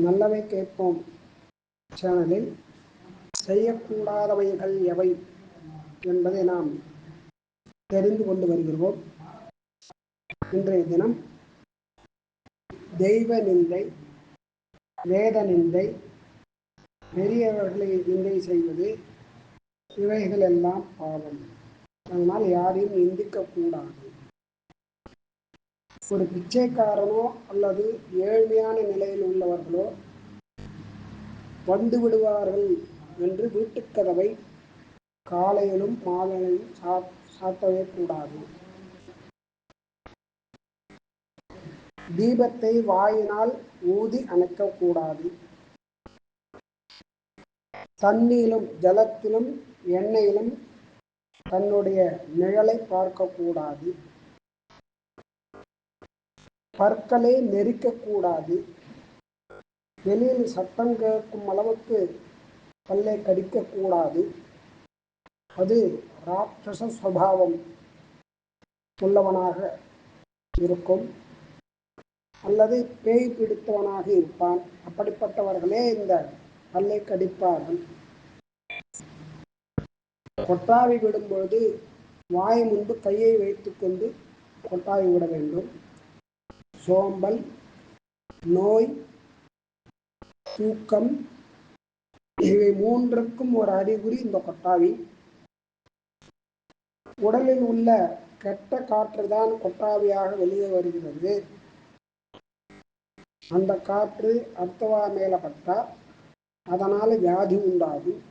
நல்லவை கேட்போம் சேனலில் செய்யக்கூடாதவைகள் எவை என்பதை நாம் தெரிந்து கொண்டு வருகிறோம். இன்றைய தினம் தெய்வ நிந்தை, வேத நிந்தை, பெரியவர்களை நிந்தை செய்வது, இவைகளெல்லாம் பாவம். அதனால் யாரையும் நிந்திக்கக்கூடாது. ஒரு பிச்சைக்காரனோ அல்லது ஏழ்மையான நிலையில் உள்ளவர்களோ வந்து விடுவார்கள் என்று வீட்டுக்கதவை காலையிலும் மாலையிலும் சாத்தவே கூடாது. தீபத்தை வாயினால் ஊதி அணைக்கக்கூடாது. தண்ணீரிலும் ஜலத்திலும் எண்ணெயிலும் தன்னுடைய நிழலை பார்க்கக்கூடாது. பற்களை நெரிக்கக்கூடாது. வெளியில் சத்தம் கேட்கும் அளவுக்கு பல்லை கடிக்கக்கூடாது. அது ராட்சச சுபாவம் உள்ளவனாக இருக்கும், அல்லது பேய் பிடித்தவனாக இருப்பான். அப்படிப்பட்டவர்களே இந்த பல்லை கடிப்பார்கள். கொட்டாவி விடும்பொழுது வாய் முன்பு கையை வைத்துக்கொண்டு கொட்டாவி விட வேண்டும். சோம்பல், நோய், தூக்கம், இவை மூன்றுக்கும் ஒரு அறிகுறி இந்த கொட்டாவி. உடலில் உள்ள கெட்ட காற்றுதான் கொட்டாவியாக வெளியே வருகிறது. அந்த காற்று அடுத்தவா மேல பட்டா அதனால வியாதி உண்டாகும்.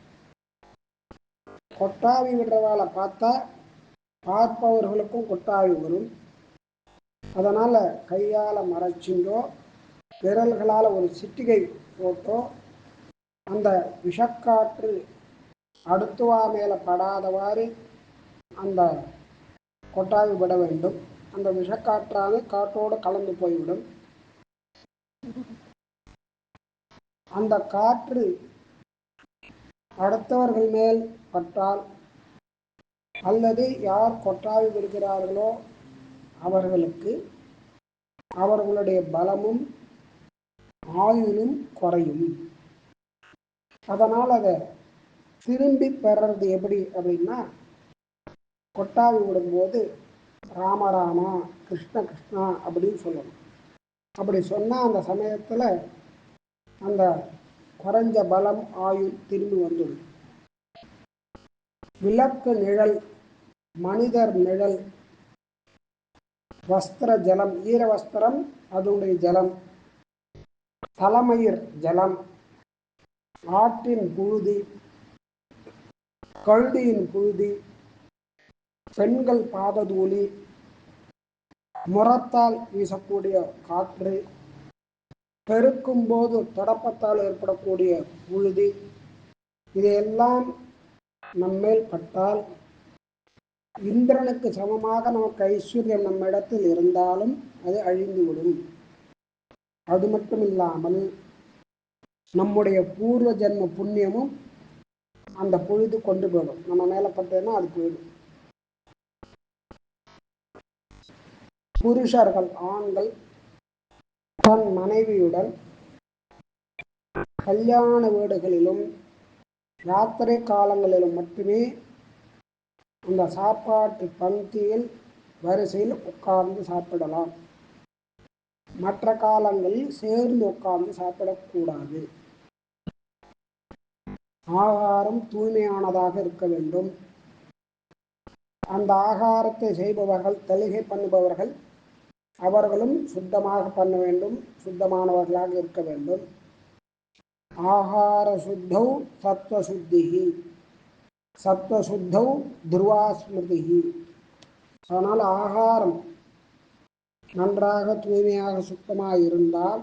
கொட்டாவி விடுறவாளை பார்த்தா பார்ப்பவர்களுக்கும் கொட்டாவி வரும். அதனால கையால் மறைச்சிங்கோ விரல்களால் ஒரு சிட்டிகை போட்டோ அந்த விஷக்காற்று அடுத்தவா மேலே படாதவாறு அந்த கொட்டாவி விட வேண்டும். அந்த விஷக்காற்றானது காற்றோடு கலந்து போய்விடும். அந்த காற்று அடுத்தவர்கள் மேல் பட்டால் அல்லது யார் கொட்டாவி விடுகிறார்களோ அவர்களுக்கு அவர்களுடைய பலமும் ஆயுளும் குறையும். அதனால் அதை திரும்பி பெறது எப்படி அப்படின்னா, கொட்டாவி விடும்போது ராமராமா கிருஷ்ண கிருஷ்ணா அப்படின்னு சொல்லணும். அப்படி சொன்னால் அந்த சமயத்தில் அந்த குறைஞ்ச பலம் ஆயுள் திரும்பி வந்துடும். விளக்கு நிழல், மனிதர் நிழல், வஸ்திர ஜலம், ஈர வஸ்திரம் அதனுடைய ஜலம், தலைமயிர் ஜலம், ஆற்றின் புழுதி, கழுதியின் புழுதி, பெண்கள் பாததூளி, முரத்தால் வீசக்கூடிய காற்று, பெருக்கும் போது தொடப்பத்தால் ஏற்படக்கூடிய புழுதி, இதையெல்லாம் நம்மேல் பட்டால் இந்திரனுக்கு சமமாக நமக்கு ஐஸ்வர்யம் நம்மிடத்தில் இருந்தாலும் அது அழிந்துவிடும். அது மட்டும் இல்லாமல் நம்முடைய பூர்வ ஜென்ம புண்ணியமும் அந்த பொழுது கொண்டு போயிடும். நம்ம மேலே பட்டேன்னா அது போயிடும். புருஷர்கள், ஆண்கள் தன் மனைவியுடன் கல்யாண வீடுகளிலும் யாத்திரை காலங்களிலும் மட்டுமே அந்த சாப்பாட்டு பந்தியில் வரிசையில் உட்கார்ந்து சாப்பிடலாம். மற்ற காலங்களில் சேர்ந்து உட்கார்ந்து சாப்பிடக்கூடாது. ஆகாரம் தூய்மையானதாக இருக்க வேண்டும். அந்த ஆகாரத்தை செய்பவர்கள், தெளிகை பண்ணுபவர்கள், அவர்களும் சுத்தமாக பண்ண வேண்டும், சுத்தமானவர்களாக இருக்க வேண்டும். ஆகார சுத்தௌ சத்வசுத்திஹி, சத்வசுத்தௌ துர்வாஸ்மிருதிஹி. அதனால் ஆகாரம் நன்றாக தூய்மையாக சுத்தமாக இருந்தால்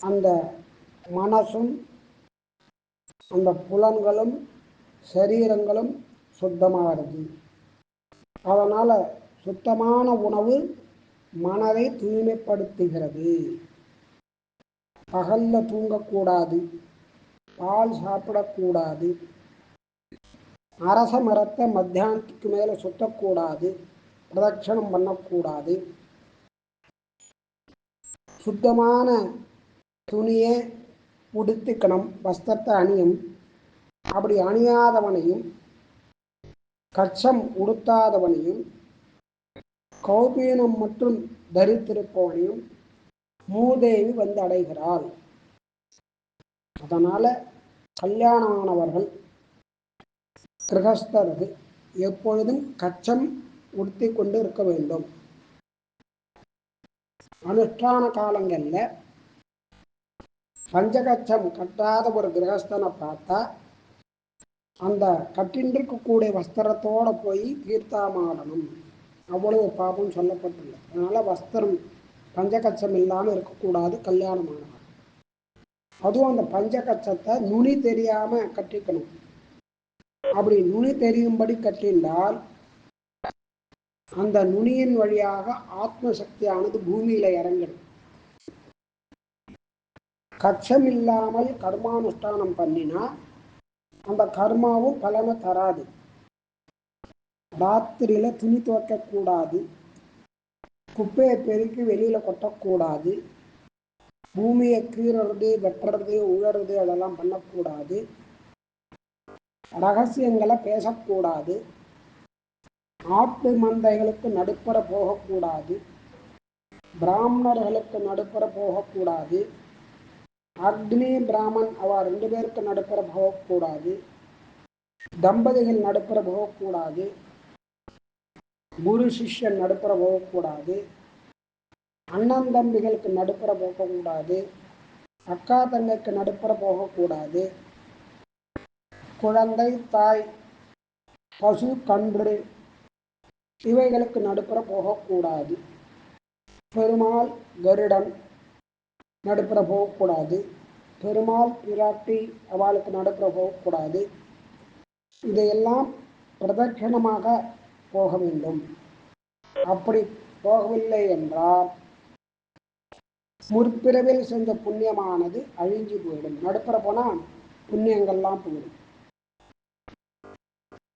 அந்த மனசும் அந்த புலன்களும் சரீரங்களும் சுத்தமாகிறது. அதனால் சுத்தமான உணவு மனதை தூய்மைப்படுத்துகிறது. பகலில் தூங்கக்கூடாது, பால் சாப்பிடக்கூடாது, அரச மரத்தை மத்தியானத்துக்கு மேலே சுத்தக்கூடாது, பிரதட்சணம் பண்ணக்கூடாது, சுத்தமான துணியை உடுத்திக்கணும், வஸ்திரத்தை அணியும். அப்படி அணியாதவனையும் கச்சம் உடுத்தாதவனையும் கௌபீனம் மற்றும் தரித்திருப்பவனையும் மூதேவி வந்து அடைகிறாள். அதனால கல்யாணமானவர்கள் கிரகஸ்தர்கள் எப்பொழுதும் கச்சம் உடுத்தி கொண்டு இருக்க வேண்டும். அனுஷ்டான காலங்களில் பஞ்சகச்சம் கட்டாத ஒரு கிரகஸ்தனை பார்த்தா அந்த கட்டின்றிருக்கக்கூடிய வஸ்திரத்தோடு போய் தீர்த்தாமாடணும், அவ்வளவு பாபம் சொல்லப்பட்டுள்ளது. அதனால் வஸ்திரம் பஞ்சகச்சம் இல்லாமல் இருக்கக்கூடாது கல்யாணமானவர். அதுவும் அந்த பஞ்சகச்சத்தை நுனி தெரியாமல் கட்டிக்கணும். அப்படி நுனி தெரியும்படி கட்டினால் அந்த நுனியின் வழியாக ஆத்மசக்தியானது பூமியில இறங்கிடும். கச்சம் இல்லாமல் கர்மானுஷ்டானம் பண்ணினா அந்த கர்மாவும் பலனை தராது. ராத்திரியில துணி துவைக்கக்கூடாது, குப்பையை பெருக்கி வெளியில கொட்டக்கூடாது, பூமியை கீறது வெட்டுறது உழறது அதெல்லாம் பண்ணக்கூடாது, ரகசியங்களை பேசக்கூடாது, ஆட்டு மந்தைகளுக்கு நடுப்பற போகக்கூடாது, பிராமணர்களுக்கு நடுப்பற போகக்கூடாது, அக்னி பிராமன் அவ 2 பேருக்கு நடுப்பற போகக்கூடாது, தம்பதிகள் நடுப்பற போகக்கூடாது, குரு சிஷ்யன் நடுப்பற போகக்கூடாது, அண்ணன் தம்பிகளுக்கு நடுப்பற போகக்கூடாது, அக்கா தங்கைக்கு நடுப்பற போகக்கூடாது, குழந்தை தாய் பசு கன்று இவைகளுக்கு நடுப்புற போகக்கூடாது, பெருமாள் கருடன் நடுப்புற போகக்கூடாது, பெருமாள் பிராட்டி அவளுக்கு நடுப்புற போகக்கூடாது. இதையெல்லாம் பிரதட்சணமாக போக வேண்டும். அப்படி போகவில்லை என்றால் முற்பிறவில் செஞ்ச புண்ணியமானது அழிஞ்சு போயிடும். நடுப்புற போனால் புண்ணியங்கள்லாம் போயிடும்.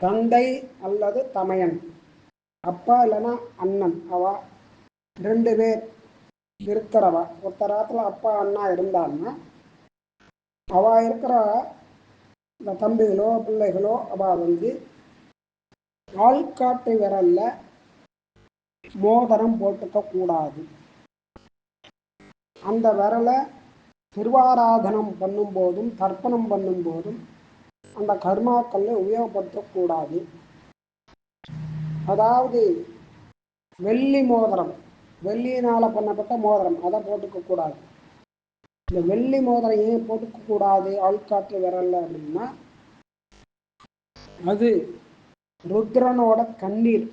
தந்தை அல்லது தமையன், அப்பா இல்லைன்னா அண்ணன், அவ 2 பேர் இருக்கிறவ. ஒருத்தராத்துல அப்பா அண்ணா இருந்தான்னா அவ இருக்கிற இந்த தம்பிகளோ பிள்ளைகளோ அவ வந்து ஆள்காட்டு விரல்ல மோதிரம் போட்டுக்க கூடாது. அந்த விரலை திருவாராதனம் பண்ணும் போதும் தர்ப்பணம் பண்ணும் போதும் அந்த கர்மாக்களை உபயோகப்படுத்தக்கூடாது. அதாவது வெள்ளி மோதிரம், வெள்ளியினால் பண்ணப்பட்ட மோதிரம், அதை போட்டுக்க கூடாது. இந்த வெள்ளி மோதிரம் ஏன் போட்டுக்க கூடாது ஆள்காட்டு விரல்ல அப்படின்னா, அது ருத்ரனோட கண்ணீர்.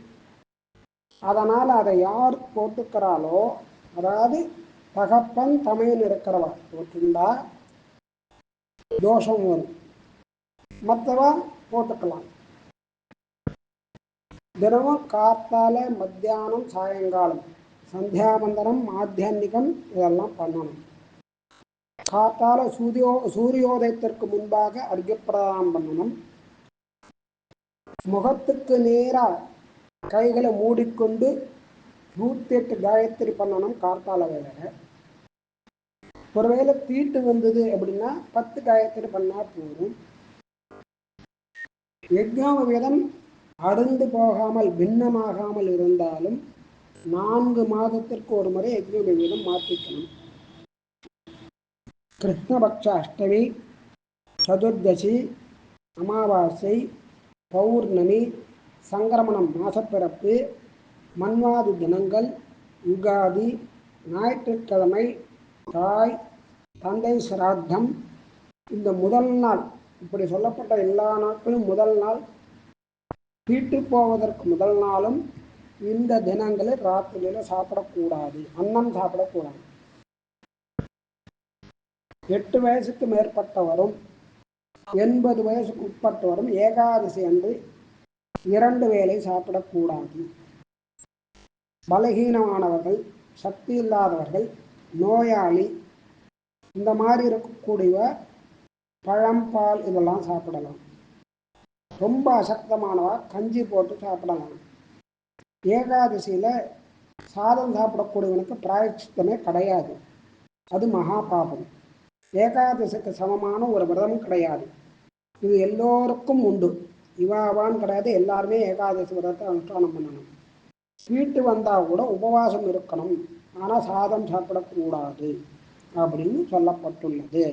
அதனால் அதை யார் போட்டுக்கிறாளோ, அதாவது தகப்பன் தமையன் இருக்கிறவா போட்டுண்டா தோஷம் வரும். மற்றவா போட்டுக்கலாம். தினமும் காத்தால மத்தியானம் சாயங்காலம் சந்தியாவந்தனம் மாத்தியான்னிகம் இதெல்லாம் பண்ணணும். காத்தால சூரியோதயத்திற்கு முன்பாக அர்க்யப்பிரதானம் பண்ணணும். முகத்துக்கு நேராக கைகளை மூடிக்கொண்டு 108 காயத்ரி பண்ணணும் கார்த்தால வேலை. ஒருவேளை தீட்டு வந்தது அப்படின்னா 10 காயத்ரி பண்ணா போதும். யஜ்ஞோபவீதம் அருந்து போகாமல் பின்னமாகாமல் இருந்தாலும் 4 மாதத்திற்கு ஒரு முறை யஜ்ஞோபவீதம் மாற்றிக்கணும். கிருஷ்ணபக்ஷ அஷ்டமி, சதுர்தசி, அமாவாசை, பௌர்ணமி, சங்கிரமணம் மாசப்பிறப்பு, மன்வாதி தினங்கள், யுகாதி, ஞாயிற்றுக்கிழமை, தாய் தந்தை சிராத்தம், இந்த முதல் நாள், இப்படி சொல்லப்பட்ட எல்லா நாட்களும் முதல் நாள், தீட்டு போவதற்கு முதல் நாளும் இந்த தினங்களில் ராத்திரியில் சாப்பிடக்கூடாது, அன்னம் சாப்பிடக்கூடாது. 8 வயசுக்கு மேற்பட்டவரும் 80 வயசுக்கு உட்பட்டவரும் ஏகாதசி அன்று 2 வேளை சாப்பிடக்கூடாது. பலகீனமானவர்கள், சக்தி இல்லாதவர்கள், நோயாளி, இந்த மாதிரி இருக்கக்கூடிய பழம் பால் இதெல்லாம் சாப்பிடலாம். ரொம்ப அசக்தமானவா கஞ்சி போட்டு சாப்பிடலாம். ஏகாதசியில் சாதம் சாப்பிடக்கூடியவனுக்கு பிராயச்சித்தமே கிடையாது. அது மகா பாபம். ஏகாதசிக்கு சமமான ஒரு விரதம் கிடையாது. இது எல்லோருக்கும் உண்டு. இவாவான்னு கிடையாது, எல்லாருமே ஏகாதசி விரதத்தை அனுஷ்டானம் பண்ணணும். வீட்டு வந்தால் கூட உபவாசம் இருக்கணும், ஆனால் சாதம் சாப்பிடக்கூடாது அப்படின்னு சொல்லப்பட்டுள்ளது.